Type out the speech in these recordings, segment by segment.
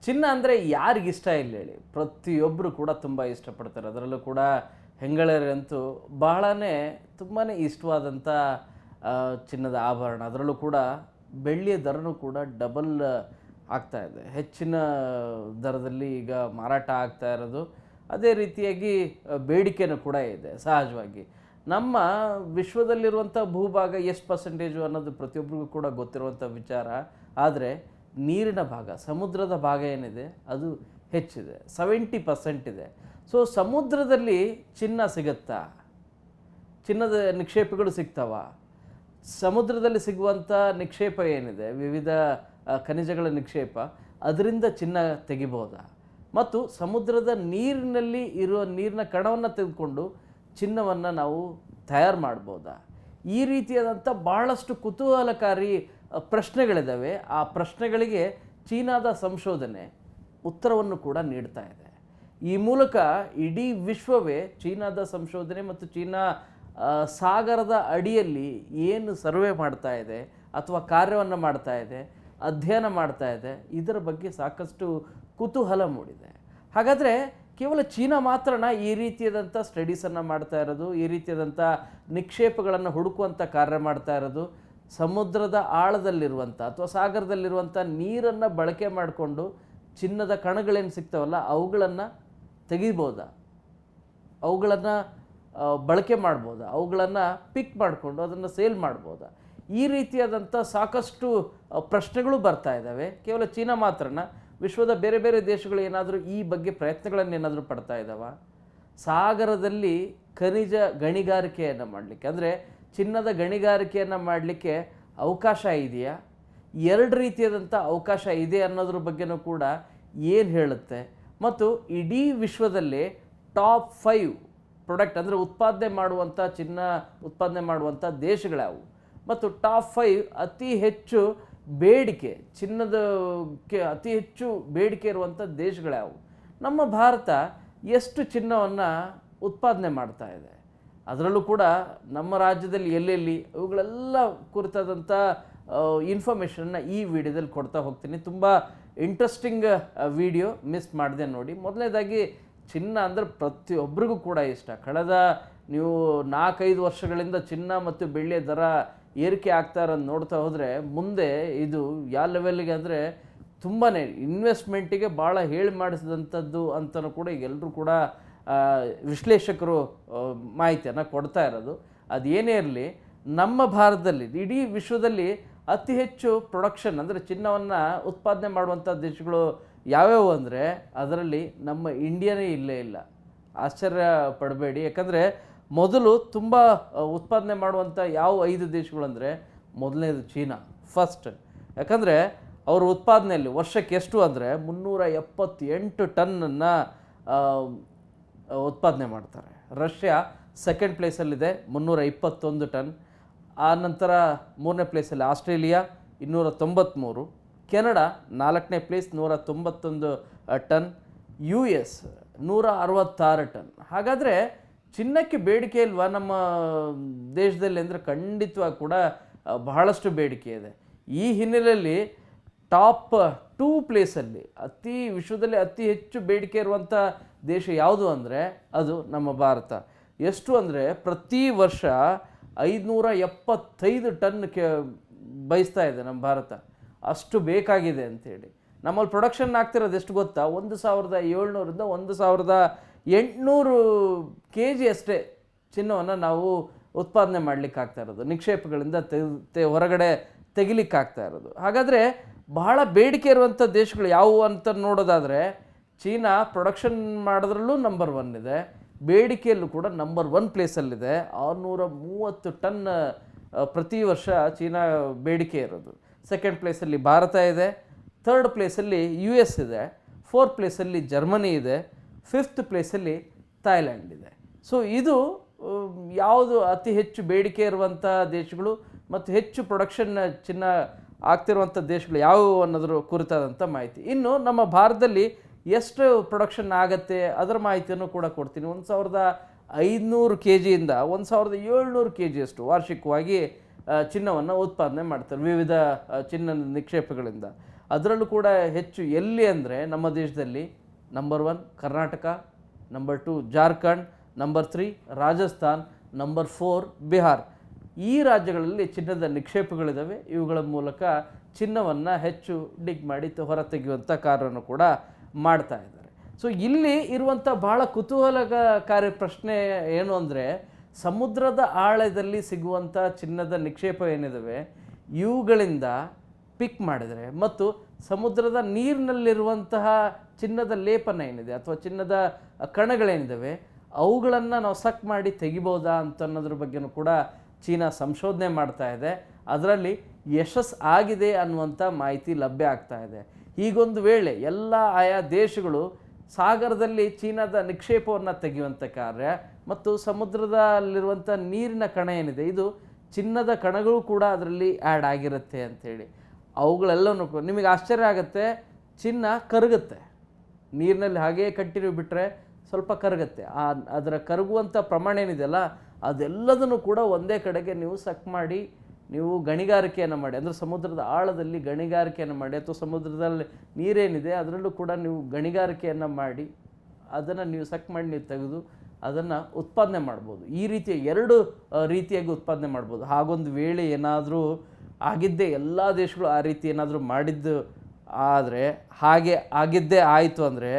ಚಿನ್ನ ಅಂದರೆ ಯಾರಿಗಿಷ್ಟ ಇಲ್ಲ ಹೇಳಿ, ಪ್ರತಿಯೊಬ್ಬರು ಕೂಡ ತುಂಬ ಇಷ್ಟಪಡ್ತಾರೆ. ಅದರಲ್ಲೂ ಕೂಡ ಹೆಂಗಳರಂತೂ ಬಹಳನೇ ತುಂಬಾ ಇಷ್ಟವಾದಂಥ ಚಿನ್ನದ ಆಭರಣ. ಅದರಲ್ಲೂ ಕೂಡ ಬೆಳ್ಳಿಯ ದರನೂ ಕೂಡ ಡಬಲ್ ಆಗ್ತಾ ಇದೆ, ಹೆಚ್ಚಿನ ದರದಲ್ಲಿ ಈಗ ಮಾರಾಟ ಆಗ್ತಾ ಇರೋದು. ಅದೇ ರೀತಿಯಾಗಿ ಬೇಡಿಕೆನೂ ಕೂಡ ಇದೆ ಸಹಜವಾಗಿ. ನಮ್ಮ ವಿಶ್ವದಲ್ಲಿರುವಂಥ ಭೂಭಾಗ ಎಷ್ಟು ಪರ್ಸೆಂಟೇಜು ಅನ್ನೋದು ಪ್ರತಿಯೊಬ್ಬರಿಗೂ ಕೂಡ ಗೊತ್ತಿರುವಂಥ ವಿಚಾರ. ಆದರೆ ನೀರಿನ ಭಾಗ, ಸಮುದ್ರದ ಭಾಗ ಏನಿದೆ ಅದು ಹೆಚ್ಚಿದೆ, 70% ಇದೆ. ಸೊ ಸಮುದ್ರದಲ್ಲಿ ಚಿನ್ನ ಸಿಗುತ್ತಾ? ಚಿನ್ನದ ನಿಕ್ಷೇಪಗಳು ಸಿಗ್ತಾವ? ಸಮುದ್ರದಲ್ಲಿ ಸಿಗುವಂಥ ನಿಕ್ಷೇಪ ಏನಿದೆ, ವಿವಿಧ ಖನಿಜಗಳ ನಿಕ್ಷೇಪ, ಅದರಿಂದ ಚಿನ್ನ ತೆಗಿಬೋದಾ? ಮತ್ತು ಸಮುದ್ರದ ನೀರಿನಲ್ಲಿ ಇರುವ ನೀರಿನ ಕಣವನ್ನು ತೆಗೆದುಕೊಂಡು ಚಿನ್ನವನ್ನು ನಾವು ತಯಾರು ಮಾಡ್ಬೋದಾ? ಈ ರೀತಿಯಾದಂಥ ಬಹಳಷ್ಟು ಕುತೂಹಲಕಾರಿ ಪ್ರಶ್ನೆಗಳಿದ್ದಾವೆ. ಆ ಪ್ರಶ್ನೆಗಳಿಗೆ ಚೀನಾದ ಸಂಶೋಧನೆ ಉತ್ತರವನ್ನು ಕೂಡ ನೀಡ್ತಾ ಇದೆ. ಈ ಮೂಲಕ ಇಡೀ ವಿಶ್ವವೇ ಚೀನಾದ ಸಂಶೋಧನೆ ಮತ್ತು ಚೀನಾ ಸಾಗರದ ಅಡಿಯಲ್ಲಿ ಏನು ಸರ್ವೆ ಮಾಡ್ತಾ ಇದೆ ಅಥವಾ ಕಾರ್ಯವನ್ನು ಮಾಡ್ತಾ ಇದೆ, ಅಧ್ಯಯನ ಮಾಡ್ತಾ ಇದೆ, ಇದರ ಬಗ್ಗೆ ಸಾಕಷ್ಟು ಕುತೂಹಲ ಮೂಡಿದೆ. ಹಾಗಾದರೆ ಕೇವಲ ಚೀನಾ ಮಾತ್ರನ ಈ ರೀತಿಯಾದಂಥ ಸ್ಟಡೀಸನ್ನು ಮಾಡ್ತಾ ಇರೋದು, ಈ ರೀತಿಯಾದಂಥ ನಿಕ್ಷೇಪಗಳನ್ನು ಹುಡುಕುವಂಥ ಕಾರ್ಯ ಮಾಡ್ತಾ ಇರೋದು? ಸಮುದ್ರದ ಆಳದಲ್ಲಿರುವಂಥ ಅಥವಾ ಸಾಗರದಲ್ಲಿರುವಂಥ ನೀರನ್ನು ಬಳಕೆ ಮಾಡಿಕೊಂಡು ಚಿನ್ನದ ಕಣಗಳೇನು ಸಿಗ್ತಾವಲ್ಲ ಅವುಗಳನ್ನು ತೆಗಿಬೋದಾ? ಅವುಗಳನ್ನು ಬಳಕೆ ಮಾಡ್ಬೋದಾ? ಅವುಗಳನ್ನು ಪಿಕ್ ಮಾಡಿಕೊಂಡು ಅದನ್ನು ಸೇಲ್ ಮಾಡ್ಬೋದಾ? ಈ ರೀತಿಯಾದಂಥ ಸಾಕಷ್ಟು ಪ್ರಶ್ನೆಗಳು ಬರ್ತಾ ಇದ್ದಾವೆ. ಕೇವಲ ಚೀನಾ ಮಾತ್ರನ, ವಿಶ್ವದ ಬೇರೆ ಬೇರೆ ದೇಶಗಳು ಏನಾದರೂ ಈ ಬಗ್ಗೆ ಪ್ರಯತ್ನಗಳನ್ನು ಏನಾದರೂ ಪಡ್ತಾ ಇದ್ದಾವ? ಸಾಗರದಲ್ಲಿ ಖನಿಜ ಗಣಿಗಾರಿಕೆಯನ್ನು ಮಾಡಲಿಕ್ಕೆ, ಅಂದರೆ ಚಿನ್ನದ ಗಣಿಗಾರಿಕೆಯನ್ನು ಮಾಡಲಿಕ್ಕೆ ಅವಕಾಶ ಇದೆಯಾ? ಎರಡು ರೀತಿಯಾದಂಥ ಅವಕಾಶ ಇದೆ ಅನ್ನೋದ್ರ ಬಗ್ಗೆನೂ ಕೂಡ ಏನು ಹೇಳುತ್ತೆ? ಮತ್ತು ಇಡೀ ವಿಶ್ವದಲ್ಲಿ ಟಾಪ್ 5 ಪ್ರಾಡಕ್ಟ್ ಅಂದರೆ ಉತ್ಪಾದನೆ ಮಾಡುವಂಥ, ಚಿನ್ನ ಉತ್ಪಾದನೆ ಮಾಡುವಂಥ ದೇಶಗಳ್ಯಾವು? ಮತ್ತು ಟಾಪ್ 5 ಅತಿ ಹೆಚ್ಚು ಬೇಡಿಕೆ, ಚಿನ್ನದಕ್ಕೆ ಅತಿ ಹೆಚ್ಚು ಬೇಡಿಕೆ ಇರುವಂಥ ದೇಶಗಳ್ಯಾವು? ನಮ್ಮ ಭಾರತ ಎಷ್ಟು ಚಿನ್ನವನ್ನು ಉತ್ಪಾದನೆ ಮಾಡ್ತಾ ಇದೆ? ಅದರಲ್ಲೂ ಕೂಡ ನಮ್ಮ ರಾಜ್ಯದಲ್ಲಿ ಎಲ್ಲೆಲ್ಲಿ, ಇವುಗಳೆಲ್ಲ ಕುರಿತಾದಂಥ ಇನ್ಫಾರ್ಮೇಷನ್ನ ಈ ವಿಡಿಯೋದಲ್ಲಿ ಕೊಡ್ತಾ ಹೋಗ್ತೀನಿ. ತುಂಬ ಇಂಟ್ರೆಸ್ಟಿಂಗ್ ವಿಡಿಯೋ, ಮಿಸ್ ಮಾಡಿದೆ ನೋಡಿ. ಮೊದಲನೇದಾಗಿ ಚಿನ್ನ ಅಂದರೆ ಪ್ರತಿಯೊಬ್ಬರಿಗೂ ಕೂಡ ಇಷ್ಟ. ಕಳೆದ ನೀವು 4-5 ವರ್ಷಗಳಿಂದ ಚಿನ್ನ ಮತ್ತು ಬೆಳ್ಳಿಯ ದರ ಏರಿಕೆ ಆಗ್ತಾ ಇರೋದು ನೋಡ್ತಾ ಹೋದರೆ ಮುಂದೆ ಇದು ಯಾವ ಲೆವೆಲ್ಗೆ ಅಂದರೆ ತುಂಬಾ ಇನ್ವೆಸ್ಟ್ಮೆಂಟಿಗೆ ಭಾಳ ಹೇಳಿ ಮಾಡಿಸಿದಂಥದ್ದು ಅಂತಲೂ ಕೂಡ ಈಗ ಎಲ್ಲರೂ ಕೂಡ ವಿಶ್ಲೇಷಕರು ಮಾಹಿತಿಯನ್ನು ಕೊಡ್ತಾ ಇರೋದು. ಅದೇನೇ ಇರಲಿ, ನಮ್ಮ ಭಾರತದಲ್ಲಿ ಇಡೀ ವಿಶ್ವದಲ್ಲಿ ಅತಿ ಹೆಚ್ಚು ಪ್ರೊಡಕ್ಷನ್ ಅಂದರೆ ಚಿನ್ನವನ್ನು ಉತ್ಪಾದನೆ ಮಾಡುವಂಥ ದೇಶಗಳು ಯಾವ್ಯಾವು ಅಂದರೆ ಅದರಲ್ಲಿ ನಮ್ಮ ಇಂಡಿಯಾನೇ ಇಲ್ಲೇ ಇಲ್ಲ. ಆಶ್ಚರ್ಯ ಪಡಬೇಡಿ, ಯಾಕಂದರೆ ಮೊದಲು ತುಂಬ ಉತ್ಪಾದನೆ ಮಾಡುವಂಥ ಯಾವ 5 ದೇಶಗಳು ಅಂದರೆ ಮೊದಲನೇದು ಚೀನಾ ಫಸ್ಟ್. ಯಾಕಂದರೆ ಅವರ ಉತ್ಪಾದನೆಯಲ್ಲಿ ವರ್ಷಕ್ಕೆ ಎಷ್ಟು ಅಂದರೆ 378 ಟನ್ನನ್ನು ಉತ್ಪಾದನೆ ಮಾಡ್ತಾರೆ. ರಷ್ಯಾ ಸೆಕೆಂಡ್ ಪ್ಲೇಸಲ್ಲಿದೆ 321 ಟನ್. ಆ ನಂತರ 3ನೇ ಪ್ಲೇಸಲ್ಲಿ ಆಸ್ಟ್ರೇಲಿಯಾ 293, ಕೆನಡಾ 4ನೇ ಪ್ಲೇಸ್ 191 ಟನ್, US 166 ಟನ್. ಹಾಗಾದರೆ ಚಿನ್ನಕ್ಕೆ ಬೇಡಿಕೆ ಇಲ್ವಾ ನಮ್ಮ ದೇಶದಲ್ಲಿ ಅಂದರೆ ಖಂಡಿತವಾಗಿ ಕೂಡ ಬಹಳಷ್ಟು ಬೇಡಿಕೆ ಇದೆ. ಈ ಹಿನ್ನೆಲೆಯಲ್ಲಿ ಟಾಪ್ 2 ಪ್ಲೇಸಲ್ಲಿ ವಿಶ್ವದಲ್ಲಿ ಅತಿ ಹೆಚ್ಚು ಬೇಡಿಕೆ ಇರುವಂಥ ದೇಶ ಯಾವುದು ಅಂದರೆ ಅದು ನಮ್ಮ ಭಾರತ. ಎಷ್ಟು ಅಂದರೆ ಪ್ರತಿ ವರ್ಷ 575 ಟನ್ ಬಯಸ್ತಾ ಇದೆ ನಮ್ಮ ಭಾರತ. ಅಷ್ಟು ಬೇಕಾಗಿದೆ ಅಂಥೇಳಿ. ನಮ್ಮಲ್ಲಿ ಪ್ರೊಡಕ್ಷನ್ ಆಗ್ತಿರೋದು ಎಷ್ಟು ಗೊತ್ತಾ? 1700ರಿಂದ 1800 kg ಅಷ್ಟೇ ಚಿನ್ನವನ್ನು ನಾವು ಉತ್ಪಾದನೆ ಮಾಡಲಿಕ್ಕೆ ಆಗ್ತಾ ಇರೋದು, ನಿಕ್ಷೇಪಗಳಿಂದ ಹೊರಗಡೆ ತೆಗಿಲಿಕ್ಕಾಗ್ತಾ ಇರೋದು. ಹಾಗಾದರೆ ಬಹಳ ಬೇಡಿಕೆ ಇರುವಂಥ ದೇಶಗಳು ಯಾವುವು ಅಂತ ನೋಡೋದಾದರೆ ಚೀನಾ ಪ್ರೊಡಕ್ಷನ್ ಮಾಡೋದ್ರಲ್ಲೂ ನಂಬರ್ 1 ಇದೆ, ಬೇಡಿಕೆಯಲ್ಲೂ ಕೂಡ ನಂಬರ್ 1 ಪ್ಲೇಸಲ್ಲಿದೆ. 630 ಟನ್ ಪ್ರತಿ ವರ್ಷ ಚೀನಾ ಬೇಡಿಕೆ ಇರೋದು. ಸೆಕೆಂಡ್ ಪ್ಲೇಸಲ್ಲಿ ಭಾರತ ಇದೆ, ಥರ್ಡ್ ಪ್ಲೇಸಲ್ಲಿ US ಇದೆ, 4th ಪ್ಲೇಸಲ್ಲಿ ಜರ್ಮನಿ ಇದೆ, 5th ಪ್ಲೇಸಲ್ಲಿ ಥಾಯ್ಲ್ಯಾಂಡ್ ಇದೆ. ಸೊ ಇದು ಯಾವುದು ಅತಿ ಹೆಚ್ಚು ಬೇಡಿಕೆ ಇರುವಂಥ ದೇಶಗಳು ಮತ್ತು ಹೆಚ್ಚು ಪ್ರೊಡಕ್ಷನ್ ಚಿನ್ನ ಆಗ್ತಿರುವಂಥ ದೇಶಗಳು ಯಾವುವು ಅನ್ನೋದ್ರ ಕುರಿತಾದಂಥ ಮಾಹಿತಿ. ಇನ್ನು ನಮ್ಮ ಭಾರತದಲ್ಲಿ ಎಷ್ಟು ಪ್ರೊಡಕ್ಷನ್ ಆಗುತ್ತೆ ಅದರ ಮಾಹಿತಿಯನ್ನು ಕೂಡ ಕೊಡ್ತೀನಿ. 1500 kgಯಿಂದ 1700 kg ಅಷ್ಟು ವಾರ್ಷಿಕವಾಗಿ ಚಿನ್ನವನ್ನು ಉತ್ಪಾದನೆ ಮಾಡ್ತಾರೆ ವಿವಿಧ ಚಿನ್ನ ನಿಕ್ಷೇಪಗಳಿಂದ. ಅದರಲ್ಲೂ ಕೂಡ ಹೆಚ್ಚು ಎಲ್ಲಿ ಅಂದರೆ ನಮ್ಮ ದೇಶದಲ್ಲಿ number 1 Karnataka, number 2 Jharkhand, number 3 Rajasthan, number 4 Bihar. ಈ ರಾಜ್ಯಗಳಲ್ಲಿ ಚಿನ್ನದ ನಿಕ್ಷೇಪಗಳಿದ್ದಾವೆ. ಇವುಗಳ ಮೂಲಕ ಚಿನ್ನವನ್ನು ಹೆಚ್ಚು ಡಿಗ್ ಮಾಡಿ ಹೊರತೆಗೆಯುವಂಥ ಕಾರ್ಯವನ್ನು ಕೂಡ ಮಾಡ್ತಾ ಇದ್ದಾರೆ. ಸೊ ಇಲ್ಲಿ ಇರುವಂಥ ಬಹಳ ಕುತೂಹಲಕಾರಿ ಪ್ರಶ್ನೆ ಏನು ಅಂದರೆ, ಸಮುದ್ರದ ಆಳದಲ್ಲಿ ಸಿಗುವಂಥ ಚಿನ್ನದ ನಿಕ್ಷೇಪ ಏನಿದ್ದಾವೆ ಇವುಗಳಿಂದ ಪಿಕ್ ಮಾಡಿದರೆ ಮತ್ತು ಸಮುದ್ರದ ನೀರಿನಲ್ಲಿರುವಂತಹ ಚಿನ್ನದ ಲೇಪನ ಏನಿದೆ ಅಥವಾ ಚಿನ್ನದ ಕಣಗಳೇನಿದ್ದಾವೆ ಅವುಗಳನ್ನು ನಾವು ಸಕ್ ಮಾಡಿ ತೆಗಿಬೋದಾ ಅಂತ ಅನ್ನೋದ್ರ ಬಗ್ಗೆನೂ ಕೂಡ ಚೀನಾ ಸಂಶೋಧನೆ ಮಾಡ್ತಾ ಇದೆ. ಅದರಲ್ಲಿ ಯಶಸ್ಸು ಆಗಿದೆ ಅನ್ನುವಂಥ ಮಾಹಿತಿ ಲಭ್ಯ ಆಗ್ತಾ ಇದೆ. ಹೀಗೊಂದು ವೇಳೆ ಎಲ್ಲ ಆಯಾ ದೇಶಗಳು ಸಾಗರದಲ್ಲಿ ಚೀನಾದ ನಿಕ್ಷೇಪವನ್ನು ತೆಗೆಯುವಂಥ ಕಾರ್ಯ ಮತ್ತು ಸಮುದ್ರದಲ್ಲಿರುವಂಥ ನೀರಿನ ಕಣ ಏನಿದೆ ಇದು ಚಿನ್ನದ ಕಣಗಳು ಕೂಡ ಅದರಲ್ಲಿ ಆ್ಯಡ್ ಆಗಿರುತ್ತೆ ಅಂಥೇಳಿ ಅವುಗಳೆಲ್ಲವೂ ನಿಮಗೆ ಆಶ್ಚರ್ಯ ಆಗುತ್ತೆ. ಚಿನ್ನ ಕರಗುತ್ತೆ, ನೀರಿನಲ್ಲಿ ಹಾಗೇ ಕಂಟಿನ್ಯೂ ಬಿಟ್ಟರೆ ಸ್ವಲ್ಪ ಕರಗುತ್ತೆ. ಅದರ ಕರಗುವಂಥ ಪ್ರಮಾಣ ಏನಿದೆಯಲ್ಲ ಅದೆಲ್ಲದನ್ನು ಕೂಡ ಒಂದೇ ಕಡೆಗೆ ನೀವು ಸಕ್ ಮಾಡಿ ನೀವು ಗಣಿಗಾರಿಕೆಯನ್ನು ಮಾಡಿ, ಅಂದರೆ ಸಮುದ್ರದ ಆಳದಲ್ಲಿ ಗಣಿಗಾರಿಕೆಯನ್ನು ಮಾಡಿ ಅಥವಾ ಸಮುದ್ರದಲ್ಲಿ ನೀರೇನಿದೆ ಅದರಲ್ಲೂ ಕೂಡ ನೀವು ಗಣಿಗಾರಿಕೆಯನ್ನು ಮಾಡಿ ಅದನ್ನು ನೀವು ಸಕ್ ಮಾಡಿ ನೀವು ತೆಗೆದು ಅದನ್ನು ಉತ್ಪಾದನೆ ಮಾಡ್ಬೋದು. ಈ ರೀತಿಯ 2 ರೀತಿಯಾಗಿ ಉತ್ಪಾದನೆ ಮಾಡ್ಬೋದು. ಹಾಗೊಂದು ವೇಳೆ ಏನಾದರೂ ಆಗಿದ್ದೇ ಎಲ್ಲ ದೇಶಗಳು ಆ ರೀತಿ ಏನಾದರೂ ಮಾಡಿದ್ದು ಆದರೆ ಹಾಗೆ ಆಗಿದ್ದೇ ಆಯಿತು ಅಂದರೆ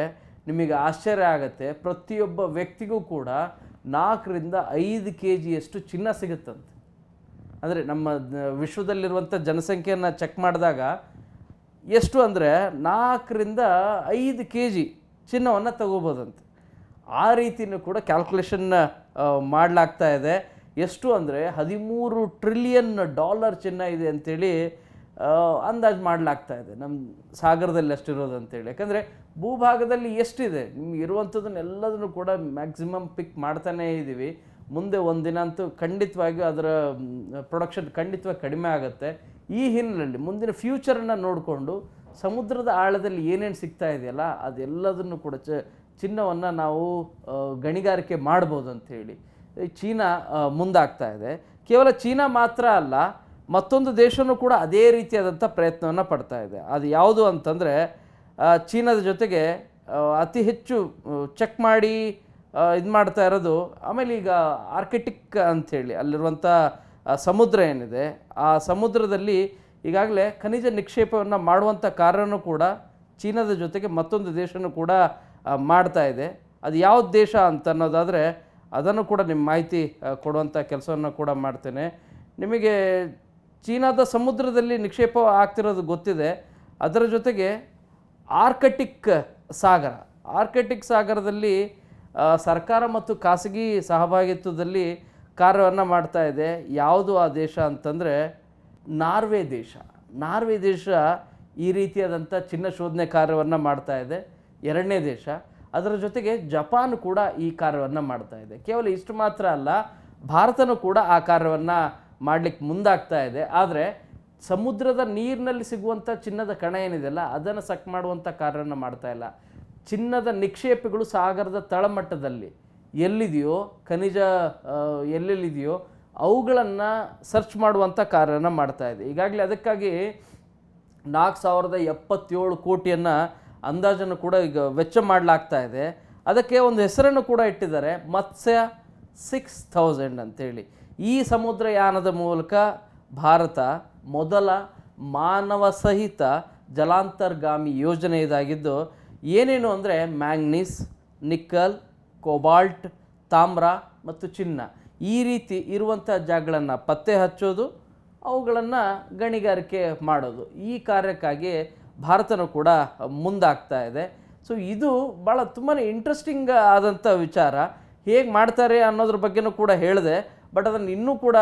ನಿಮಗೆ ಆಶ್ಚರ್ಯ ಆಗುತ್ತೆ. ಪ್ರತಿಯೊಬ್ಬ ವ್ಯಕ್ತಿಗೂ ಕೂಡ 4 ರಿಂದ 5 kgಯಷ್ಟು ಚಿನ್ನ ಸಿಗುತ್ತಂತೆ. ಅಂದರೆ ನಮ್ಮ ವಿಶ್ವದಲ್ಲಿರುವಂಥ ಜನಸಂಖ್ಯೆಯನ್ನು ಚೆಕ್ ಮಾಡಿದಾಗ ಎಷ್ಟು ಅಂದರೆ 4 ರಿಂದ 5 kg ಚಿನ್ನವನ್ನು ತಗೋಬೋದಂತೆ. ಆ ರೀತಿಯೂ ಕೂಡ ಕ್ಯಾಲ್ಕುಲೇಷನ್ ಮಾಡಲಾಗ್ತಾ ಇದೆ. ಎಷ್ಟು ಅಂದರೆ $13 ಟ್ರಿಲಿಯನ್ ಚಿನ್ನ ಇದೆ ಅಂಥೇಳಿ ಅಂದಾಜು ಮಾಡಲಾಗ್ತಾ ಇದೆ ನಮ್ಮ ಸಾಗರದಲ್ಲಿ ಅಷ್ಟಿರೋದು ಅಂತೇಳಿ. ಯಾಕಂದರೆ ಭೂಭಾಗದಲ್ಲಿ ಎಷ್ಟಿದೆ ನಿಮ್ಗೆ ಇರುವಂಥದ್ದನ್ನೆಲ್ಲದನ್ನು ಕೂಡ ಮ್ಯಾಕ್ಸಿಮಮ್ ಪಿಕ್ ಮಾಡ್ತಾನೇ ಇದ್ದೀವಿ. ಮುಂದೆ ಒಂದಿನ ಅಂತೂ ಖಂಡಿತವಾಗಿಯೂ ಅದರ ಪ್ರೊಡಕ್ಷನ್ ಖಂಡಿತವಾಗಿ ಕಡಿಮೆ ಆಗುತ್ತೆ. ಈ ಹಿನ್ನೆಲೆಯಲ್ಲಿ ಮುಂದಿನ ಫ್ಯೂಚರನ್ನು ನೋಡಿಕೊಂಡು ಸಮುದ್ರದ ಆಳದಲ್ಲಿ ಏನೇನು ಸಿಗ್ತಾ ಇದೆಯಲ್ಲ ಅದೆಲ್ಲದನ್ನು ಕೂಡ ಚಿನ್ನವನ್ನು ನಾವು ಗಣಿಗಾರಿಕೆ ಮಾಡ್ಬೋದು ಅಂಥೇಳಿ ಚೀನಾ ಮುಂದಾಗ್ತಾ ಇದೆ. ಕೇವಲ ಚೀನಾ ಮಾತ್ರ ಅಲ್ಲ, ಮತ್ತೊಂದು ದೇಶವೂ ಕೂಡ ಅದೇ ರೀತಿಯಾದಂಥ ಪ್ರಯತ್ನವನ್ನು ಪಡ್ತಾ ಇದೆ. ಅದು ಯಾವುದು ಅಂತಂದರೆ ಚೀನಾದ ಜೊತೆಗೆ ಅತಿ ಹೆಚ್ಚು ಚೆಕ್ ಮಾಡಿ ಇದು ಮಾಡ್ತಾ ಇರೋದು. ಆಮೇಲೆ ಈಗ ಆರ್ಕಿಟಿಕ್ ಅಂಥೇಳಿ ಅಲ್ಲಿರುವಂಥ ಸಮುದ್ರ ಏನಿದೆ ಆ ಸಮುದ್ರದಲ್ಲಿ ಈಗಾಗಲೇ ಖನಿಜ ನಿಕ್ಷೇಪವನ್ನು ಮಾಡುವಂಥ ಕಾರ್ಯನೂ ಕೂಡ ಚೀನಾದ ಜೊತೆಗೆ ಮತ್ತೊಂದು ದೇಶನೂ ಕೂಡ ಮಾಡ್ತಾ ಇದೆ. ಅದು ಯಾವ ದೇಶ ಅಂತ ಅನ್ನೋದಾದರೆ ಅದನ್ನು ಕೂಡ ನಿಮ್ಮ ಮಾಹಿತಿ ಕೊಡುವಂಥ ಕೆಲಸವನ್ನು ಕೂಡ ಮಾಡ್ತೇನೆ. ನಿಮಗೆ ಚೀನಾದ ಸಮುದ್ರದಲ್ಲಿ ನಿಕ್ಷೇಪ ಆಗ್ತಿರೋದು ಗೊತ್ತಿದೆ. ಅದರ ಜೊತೆಗೆ ಆರ್ಕಟಿಕ್ ಸಾಗರದಲ್ಲಿ ಸರ್ಕಾರ ಮತ್ತು ಖಾಸಗಿ ಸಹಭಾಗಿತ್ವದಲ್ಲಿ ಕಾರ್ಯವನ್ನು ಮಾಡ್ತಾ ಇದೆ. ಯಾವುದು ಆ ದೇಶ ಅಂತಂದರೆ ನಾರ್ವೆ ದೇಶ ಈ ರೀತಿಯಾದಂಥ ಚಿನ್ನ ಶೋಧನೆ ಕಾರ್ಯವನ್ನು ಮಾಡ್ತಾ ಇದೆ. 2ನೇ ದೇಶ. ಅದರ ಜೊತೆಗೆ ಜಪಾನ್ ಕೂಡ ಈ ಕಾರ್ಯವನ್ನು ಮಾಡ್ತಾ ಇದೆ. ಕೇವಲ ಇಷ್ಟು ಮಾತ್ರ ಅಲ್ಲ, ಭಾರತನೂ ಕೂಡ ಆ ಕಾರ್ಯವನ್ನು ಮಾಡಲಿಕ್ಕೆ ಮುಂದಾಗ್ತಾ ಇದೆ. ಆದರೆ ಸಮುದ್ರದ ನೀರಿನಲ್ಲಿ ಸಿಗುವಂಥ ಚಿನ್ನದ ಕಣ ಏನಿದೆಯಲ್ಲ ಅದನ್ನು ಸಕ್ ಮಾಡುವಂಥ ಕಾರ್ಯವನ್ನು ಮಾಡ್ತಾ ಇಲ್ಲ. ಚಿನ್ನದ ನಿಕ್ಷೇಪಗಳು ಸಾಗರದ ತಳಮಟ್ಟದಲ್ಲಿ ಎಲ್ಲಿದೆಯೋ ಖನಿಜ ಎಲ್ಲೆಲ್ಲಿದೆಯೋ ಅವುಗಳನ್ನು ಸರ್ಚ್ ಮಾಡುವಂಥ ಕಾರ್ಯವನ್ನು ಮಾಡ್ತಾ ಇದೆ. ಈಗಾಗಲೇ ಅದಕ್ಕಾಗಿ 4077 ಕೋಟಿಯನ್ನು ಅಂದಾಜನ್ನು ಕೂಡ ಈಗ ವೆಚ್ಚ ಮಾಡಲಾಗ್ತಾ ಇದೆ. ಅದಕ್ಕೆ ಒಂದು ಹೆಸರನ್ನು ಕೂಡ ಇಟ್ಟಿದ್ದಾರೆ, ಮತ್ಸ್ಯ 6000 ಅಂತೇಳಿ. ಈ ಸಮುದ್ರಯಾನದ ಮೂಲಕ ಭಾರತ ಮೊದಲ ಮಾನವ ಸಹಿತ ಜಲಾಂತರ್ಗಾಮಿ ಯೋಜನೆ ಇದಾಗಿದ್ದು ಏನೇನು ಅಂದರೆ ಮ್ಯಾಂಗ್ನೀಸ್, ನಿಕ್ಕಲ್, ಕೋಬಾಲ್ಟ್, ತಾಮ್ರ ಮತ್ತು ಚಿನ್ನ ಈ ರೀತಿ ಇರುವಂಥ ಜಾಗಗಳನ್ನು ಪತ್ತೆ ಹಚ್ಚೋದು, ಅವುಗಳನ್ನು ಗಣಿಗಾರಿಕೆ ಮಾಡೋದು, ಈ ಕಾರ್ಯಕ್ಕಾಗಿ ಭಾರತನೂ ಕೂಡ ಮುಂದಾಗ್ತಾ ಇದೆ. ಸೊ ಇದು ಭಾಳ ತುಂಬಾ ಇಂಟ್ರೆಸ್ಟಿಂಗ್ ಆದಂಥ ವಿಚಾರ. ಹೇಗೆ ಮಾಡ್ತಾರೆ ಅನ್ನೋದ್ರ ಬಗ್ಗೆನೂ ಕೂಡ ಹೇಳಿದೆ. ಬಟ್ ಅದನ್ನು ಇನ್ನೂ ಕೂಡ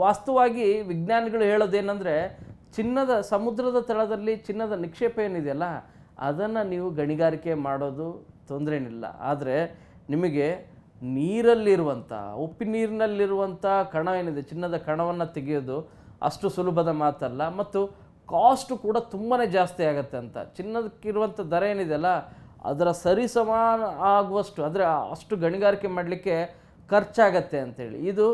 ವಾಸ್ತವವಾಗಿ ವಿಜ್ಞಾನಿಗಳು ಹೇಳೋದೇನೆಂದರೆ ಸಮುದ್ರದ ತಳದಲ್ಲಿ ಚಿನ್ನದ ನಿಕ್ಷೇಪ ಏನಿದೆಯಲ್ಲ ಅದನ್ನು ನೀವು ಗಣಿಗಾರಿಕೆ ಮಾಡೋದು ತೊಂದರೆ ಏನಿಲ್ಲ. ಆದರೆ ನಿಮಗೆ ನೀರಲ್ಲಿರುವಂಥ ಉಪ್ಪಿನೀರಿನಲ್ಲಿರುವಂಥ ಕಣ ಏನಿದೆ ಚಿನ್ನದ ಕಣವನ್ನು ತೆಗೆಯೋದು ಅಷ್ಟು ಸುಲಭದ ಮಾತಲ್ಲ. ಮತ್ತು ಕಾಸ್ಟು ಕೂಡ ತುಂಬಾ ಜಾಸ್ತಿ ಆಗುತ್ತೆ ಅಂತ. ಚಿನ್ನದಕ್ಕಿರುವಂಥ ದರ ಏನಿದೆಯಲ್ಲ ಅದರ ಸರಿಸಮಾನ ಆಗುವಷ್ಟು ಅಂದರೆ ಅಷ್ಟು ಗಣಿಗಾರಿಕೆ ಮಾಡಲಿಕ್ಕೆ ಖರ್ಚಾಗತ್ತೆ ಅಂಥೇಳಿ. ಇದು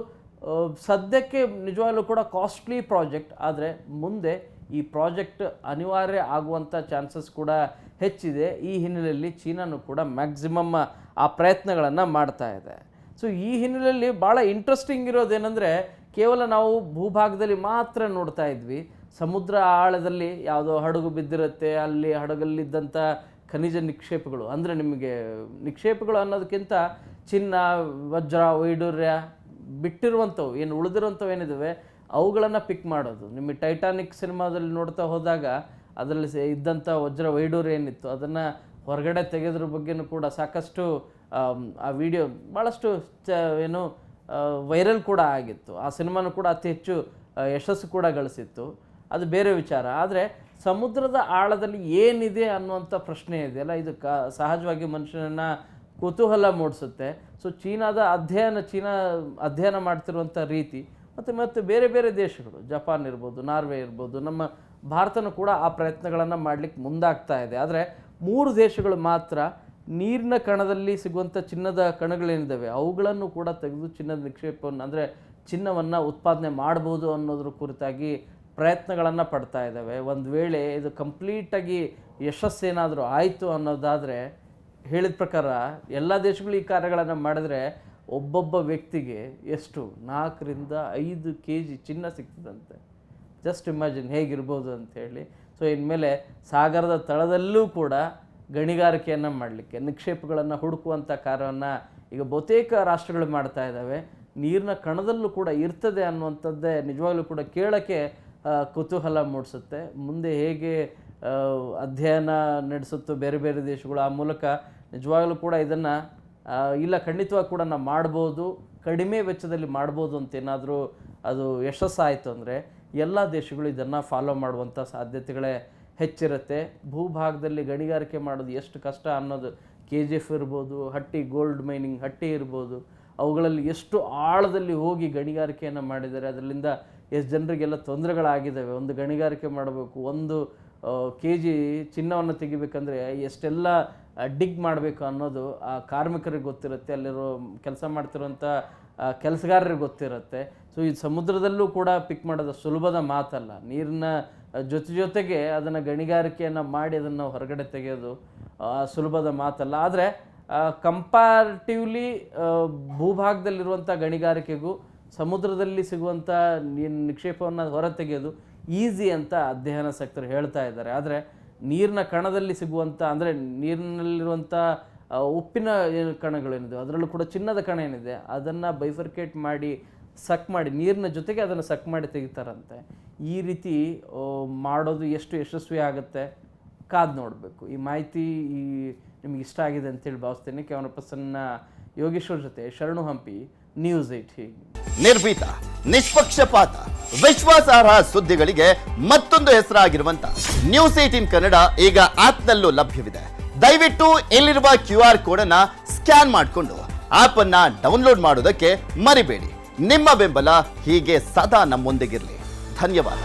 ಸದ್ಯಕ್ಕೆ ನಿಜವಾಗ್ಲೂ ಕೂಡ ಕಾಸ್ಟ್ಲಿ ಪ್ರಾಜೆಕ್ಟ್. ಆದರೆ ಮುಂದೆ ಈ ಪ್ರಾಜೆಕ್ಟ್ ಅನಿವಾರ್ಯ ಆಗುವಂಥ ಚಾನ್ಸಸ್ ಕೂಡ ಹೆಚ್ಚಿದೆ. ಈ ಹಿನ್ನೆಲೆಯಲ್ಲಿ ಚೀನಾನು ಕೂಡ ಮ್ಯಾಕ್ಸಿಮಮ್ ಆ ಪ್ರಯತ್ನಗಳನ್ನು ಮಾಡ್ತಾ ಇದೆ. ಸೊ ಈ ಹಿನ್ನೆಲೆಯಲ್ಲಿ ಭಾಳ ಇಂಟ್ರೆಸ್ಟಿಂಗ್ ಇರೋದೇನೆಂದರೆ, ಕೇವಲ ನಾವು ಭೂಭಾಗದಲ್ಲಿ ಮಾತ್ರ ನೋಡ್ತಾ ಇದ್ವಿ, ಸಮುದ್ರ ಆಳದಲ್ಲಿ ಯಾವುದೋ ಹಡಗು ಬಿದ್ದಿರುತ್ತೆ, ಅಲ್ಲಿ ಹಡಗಲ್ಲಿದ್ದಂಥ ಖನಿಜ ನಿಕ್ಷೇಪಗಳು, ಅಂದರೆ ನಿಮಗೆ ನಿಕ್ಷೇಪಗಳು ಅನ್ನೋದಕ್ಕಿಂತ ಚಿನ್ನ, ವಜ್ರ, ವೈಡೂರ್ಯ ಬಿಟ್ಟಿರುವಂಥವು ಏನು ಉಳಿದಿರುವಂಥವು ಏನಿದ್ದಾವೆ ಅವುಗಳನ್ನು ಪಿಕ್ ಮಾಡೋದು. ನಿಮಗೆ ಟೈಟಾನಿಕ್ ಸಿನಿಮಾದಲ್ಲಿ ನೋಡ್ತಾ ಹೋದಾಗ ಅದರಲ್ಲಿ ಇದ್ದಂಥ ವಜ್ರ ವೈಡೂರ್ಯ ಏನಿತ್ತು ಅದನ್ನು ಹೊರಗಡೆ ತೆಗೆದ್ರ ಬಗ್ಗೆನೂ ಕೂಡ ಸಾಕಷ್ಟು ಆ ವಿಡಿಯೋ ಭಾಳಷ್ಟು ಏನು ವೈರಲ್ ಕೂಡ ಆಗಿತ್ತು. ಆ ಸಿನಿಮಾನು ಕೂಡ ಅತಿ ಹೆಚ್ಚು ಯಶಸ್ಸು ಕೂಡ ಗಳಿಸಿತ್ತು, ಅದು ಬೇರೆ ವಿಚಾರ. ಆದರೆ ಸಮುದ್ರದ ಆಳದಲ್ಲಿ ಏನಿದೆ ಅನ್ನುವಂಥ ಪ್ರಶ್ನೆ ಇದೆಯಲ್ಲ, ಇದು ಸಹಜವಾಗಿ ಮನುಷ್ಯನನ್ನು ಕುತೂಹಲ ಮೂಡಿಸುತ್ತೆ. ಸೊ ಚೀನಾ ಅಧ್ಯಯನ ಮಾಡ್ತಿರುವಂಥ ರೀತಿ ಮತ್ತು ಬೇರೆ ಬೇರೆ ದೇಶಗಳು, ಜಪಾನ್ ಇರ್ಬೋದು, ನಾರ್ವೆ ಇರ್ಬೋದು, ನಮ್ಮ ಭಾರತನೂ ಕೂಡ ಆ ಪ್ರಯತ್ನಗಳನ್ನು ಮಾಡಲಿಕ್ಕೆ ಮುಂದಾಗ್ತಾ ಇದೆ. ಆದರೆ 3 ದೇಶಗಳು ಮಾತ್ರ ನೀರಿನ ಕಣದಲ್ಲಿ ಸಿಗುವಂಥ ಚಿನ್ನದ ಕಣಗಳೇನಿದ್ದಾವೆ ಅವುಗಳನ್ನು ಕೂಡ ತೆಗೆದು ಚಿನ್ನದ ನಿಕ್ಷೇಪವನ್ನು, ಅಂದರೆ ಚಿನ್ನವನ್ನು ಉತ್ಪಾದನೆ ಮಾಡ್ಬೋದು ಅನ್ನೋದ್ರ ಕುರಿತಾಗಿ ಪ್ರಯತ್ನಗಳನ್ನು ಪಡ್ತಾ ಇದ್ದಾವೆ. ಒಂದು ವೇಳೆ ಇದು ಕಂಪ್ಲೀಟಾಗಿ ಯಶಸ್ಸೇನಾದರೂ ಆಯಿತು ಅನ್ನೋದಾದರೆ, ಹೇಳಿದ ಪ್ರಕಾರ ಎಲ್ಲ ದೇಶಗಳು ಈ ಕಾರ್ಯಗಳನ್ನು ಮಾಡಿದ್ರೆ ಒಬ್ಬೊಬ್ಬ ವ್ಯಕ್ತಿಗೆ ಎಷ್ಟು 4 ರಿಂದ 5 kg ಚಿನ್ನ ಸಿಗ್ತದಂತೆ. ಜಸ್ಟ್ ಇಮ್ಯಾಜಿನ್ ಹೇಗಿರ್ಬೋದು ಅಂಥೇಳಿ. ಸೊ ಇನ್ಮೇಲೆ ಸಾಗರದ ತಳದಲ್ಲೂ ಕೂಡ ಗಣಿಗಾರಿಕೆಯನ್ನು ಮಾಡಲಿಕ್ಕೆ, ನಿಕ್ಷೇಪಗಳನ್ನು ಹುಡುಕುವಂಥ ಕಾರ್ಯವನ್ನು ಈಗ ಬಹುತೇಕ ರಾಷ್ಟ್ರಗಳು ಮಾಡ್ತಾ ಇದ್ದಾವೆ. ನೀರಿನ ಕಣದಲ್ಲೂ ಕೂಡ ಇರ್ತದೆ ಅನ್ನುವಂಥದ್ದೇ ನಿಜವಾಗ್ಲೂ ಕೂಡ ಕೇಳೋಕ್ಕೆ ಕುತೂಹಲ ಮೂಡಿಸುತ್ತೆ. ಮುಂದೆ ಹೇಗೆ ಅಧ್ಯಯನ ನಡೆಸುತ್ತೋ ಬೇರೆ ಬೇರೆ ದೇಶಗಳು, ಆ ಮೂಲಕ ನಿಜವಾಗ್ಲೂ ಕೂಡ ಇದನ್ನು ಇಲ್ಲ ಖಂಡಿತವಾಗಿ ಕೂಡ ನಾವು ಮಾಡ್ಬೋದು, ಕಡಿಮೆ ವೆಚ್ಚದಲ್ಲಿ ಮಾಡ್ಬೋದು ಅಂತೇನಾದರೂ ಅದು ಯಶಸ್ಸಾಯಿತು ಅಂದರೆ ಎಲ್ಲ ದೇಶಗಳು ಇದನ್ನು ಫಾಲೋ ಮಾಡುವಂಥ ಸಾಧ್ಯತೆಗಳೇ ಹೆಚ್ಚಿರುತ್ತೆ. ಭೂಭಾಗದಲ್ಲಿ ಗಣಿಗಾರಿಕೆ ಮಾಡೋದು ಎಷ್ಟು ಕಷ್ಟ ಅನ್ನೋದು, KGF ಇರ್ಬೋದು, ಹಟ್ಟಿ ಗೋಲ್ಡ್ ಮೈನಿಂಗ್ ಹಟ್ಟಿ ಇರ್ಬೋದು, ಅವುಗಳಲ್ಲಿ ಎಷ್ಟು ಆಳದಲ್ಲಿ ಹೋಗಿ ಗಣಿಗಾರಿಕೆಯನ್ನು ಮಾಡಿದ್ದಾರೆ, ಅದರಿಂದ ಎಷ್ಟು ಜನರಿಗೆಲ್ಲ ತೊಂದರೆಗಳಾಗಿದ್ದಾವೆ. ಒಂದು ಗಣಿಗಾರಿಕೆ ಮಾಡಬೇಕು, 1 kg ಚಿನ್ನವನ್ನು ತೆಗಿಬೇಕಂದ್ರೆ ಎಷ್ಟೆಲ್ಲ ಡಿಗ್ ಮಾಡಬೇಕು ಅನ್ನೋದು ಆ ಕಾರ್ಮಿಕರಿಗೆ ಗೊತ್ತಿರುತ್ತೆ, ಅಲ್ಲಿರೋ ಕೆಲಸ ಮಾಡ್ತಿರೋಂಥ ಕೆಲಸಗಾರರಿಗೆ ಗೊತ್ತಿರುತ್ತೆ. ಸೊ ಈ ಸಮುದ್ರದಲ್ಲೂ ಕೂಡ ಪಿಕ್ ಮಾಡೋದು ಸುಲಭದ ಮಾತಲ್ಲ. ನೀರಿನ ಜೊತೆಗೆ ಅದನ್ನು ಗಣಿಗಾರಿಕೆಯನ್ನು ಮಾಡಿ ಅದನ್ನು ಹೊರಗಡೆ ತೆಗೆಯೋದು ಸುಲಭದ ಮಾತಲ್ಲ. ಆದರೆ ಕಂಪ್ಯಾರಿಟಿವ್ಲಿ ಭೂಭಾಗದಲ್ಲಿರುವಂಥ ಗಣಿಗಾರಿಕೆಗೂ ಸಮುದ್ರದಲ್ಲಿ ಸಿಗುವಂಥ ನಿಕ್ಷೇಪವನ್ನು ಹೊರ ತೆಗೆಯೋದು ಈಸಿ ಅಂತ ಅಧ್ಯಯನಾಸಕ್ತರು ಹೇಳ್ತಾ ಇದ್ದಾರೆ. ಆದರೆ ನೀರಿನ ಕಣದಲ್ಲಿ ಸಿಗುವಂಥ, ಅಂದರೆ ನೀರಿನಲ್ಲಿರುವಂಥ ಉಪ್ಪಿನ ಕಣಗಳೇನಿದೆ ಅದರಲ್ಲೂ ಕೂಡ ಚಿನ್ನದ ಕಣ ಏನಿದೆ ಅದನ್ನು ಬೈಫರ್ಕೇಟ್ ಮಾಡಿ ಸಕ್ ಮಾಡಿ ನೀರಿನ ಜೊತೆಗೆ ಅದನ್ನು ಸಕ್ ಮಾಡಿ ತೆಗಿತಾರಂತೆ. ಈ ರೀತಿ ಮಾಡೋದು ಎಷ್ಟು ಯಶಸ್ವಿ ಆಗುತ್ತೆ ಕಾದು ನೋಡಬೇಕು. ಈ ಮಾಹಿತಿ ನಿಮಗೆ ಇಷ್ಟ ಆಗಿದೆ ಅಂತೇಳಿ ಭಾವಿಸ್ತೀನಿ. ಕ್ಯಾಮರಾ ಪರ್ಸನ್ ಯೋಗೇಶ್ವರ್ ಜೊತೆ ಶರಣು ಹಂಪಿ, ನ್ಯೂಸ್ 18. ನಿರ್ಭೀತ, ನಿಷ್ಪಕ್ಷಪಾತ, ವಿಶ್ವಾಸಾರ್ಹ ಸುದ್ದಿಗಳಿಗೆ ಮತ್ತೊಂದು ಹೆಸರಾಗಿರುವಂತ ನ್ಯೂಸ್ 18 ಕನ್ನಡ ಈಗ ಆಪ್ನಲ್ಲೂ ಲಭ್ಯವಿದೆ. ದಯವಿಟ್ಟು ಇಲ್ಲಿರುವ QR ಕೋಡ್ ಅನ್ನ ಸ್ಕ್ಯಾನ್ ಮಾಡಿಕೊಂಡು ಆಪ್ ಅನ್ನ ಡೌನ್ಲೋಡ್ ಮಾಡೋದಕ್ಕೆ ಮರಿಬೇಡಿ. ನಿಮ್ಮ ಬೆಂಬಲ ಹೀಗೆ ಸದಾ ನಮ್ಮೊಂದಿಗಿರಲಿ. ಧನ್ಯವಾದ.